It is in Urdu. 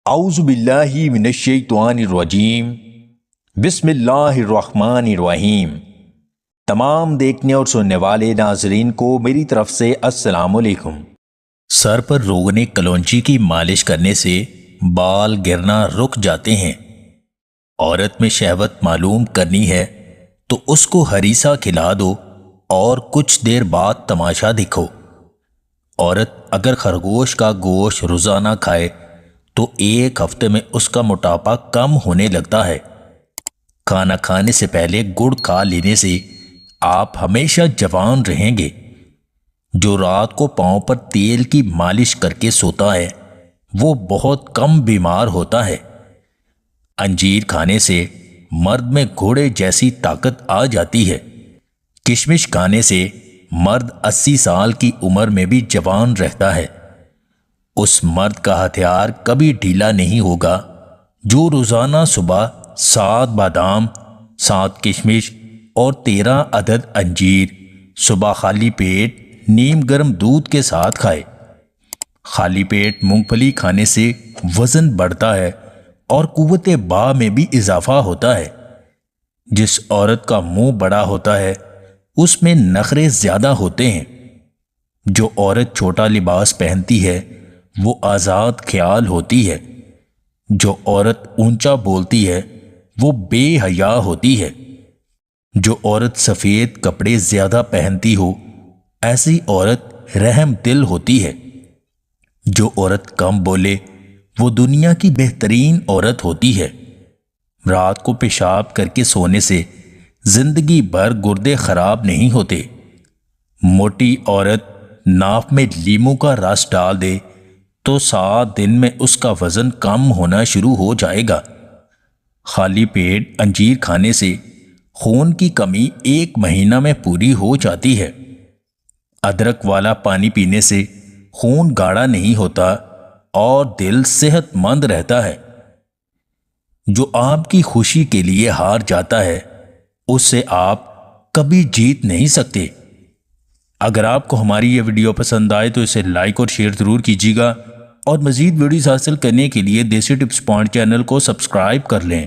اعوذ باللہ من الشیطان الرجیم بسم اللہ الرحمن الرحیم۔ تمام دیکھنے اور سننے والے ناظرین کو میری طرف سے السلام علیکم۔ سر پر روغن کلونچی کی مالش کرنے سے بال گرنا رک جاتے ہیں۔ عورت میں شہوت معلوم کرنی ہے تو اس کو ہریسہ کھلا دو اور کچھ دیر بعد تماشا دکھو۔ عورت اگر خرگوش کا گوشت روزانہ کھائے تو ایک ہفتے میں اس کا موٹاپا کم ہونے لگتا ہے۔ کھانا کھانے سے پہلے گڑ کھا لینے سے آپ ہمیشہ جوان رہیں گے۔ جو رات کو پاؤں پر تیل کی مالش کر کے سوتا ہے وہ بہت کم بیمار ہوتا ہے۔ انجیر کھانے سے مرد میں گھوڑے جیسی طاقت آ جاتی ہے۔ کشمش کھانے سے مرد 80 سال کی عمر میں بھی جوان رہتا ہے۔ اس مرد کا ہتھیار کبھی ڈھیلا نہیں ہوگا جو روزانہ صبح 7 بادام، 7 کشمش اور 13 عدد انجیر صبح خالی پیٹ نیم گرم دودھ کے ساتھ کھائے۔ خالی پیٹ مونگ پھلی کھانے سے وزن بڑھتا ہے اور قوت باہ میں بھی اضافہ ہوتا ہے۔ جس عورت کا منہ بڑا ہوتا ہے اس میں نخرے زیادہ ہوتے ہیں۔ جو عورت چھوٹا لباس پہنتی ہے وہ آزاد خیال ہوتی ہے۔ جو عورت اونچا بولتی ہے وہ بے حیا ہوتی ہے۔ جو عورت سفید کپڑے زیادہ پہنتی ہو ایسی عورت رحم دل ہوتی ہے۔ جو عورت کم بولے وہ دنیا کی بہترین عورت ہوتی ہے۔ رات کو پیشاب کر کے سونے سے زندگی بھر گردے خراب نہیں ہوتے۔ موٹی عورت ناف میں لیموں کا رس ڈال دے تو 7 دن میں اس کا وزن کم ہونا شروع ہو جائے گا۔ خالی پیٹ انجیر کھانے سے خون کی کمی 1 مہینہ میں پوری ہو جاتی ہے۔ ادرک والا پانی پینے سے خون گاڑھا نہیں ہوتا اور دل صحت مند رہتا ہے۔ جو آپ کی خوشی کے لیے ہار جاتا ہے اس سے آپ کبھی جیت نہیں سکتے۔ اگر آپ کو ہماری یہ ویڈیو پسند آئے تو اسے لائک اور شیئر ضرور کیجیے گا، اور مزید ویڈیوز حاصل کرنے کے لیے دیسی ٹپس پوائنٹ چینل کو سبسکرائب کر لیں۔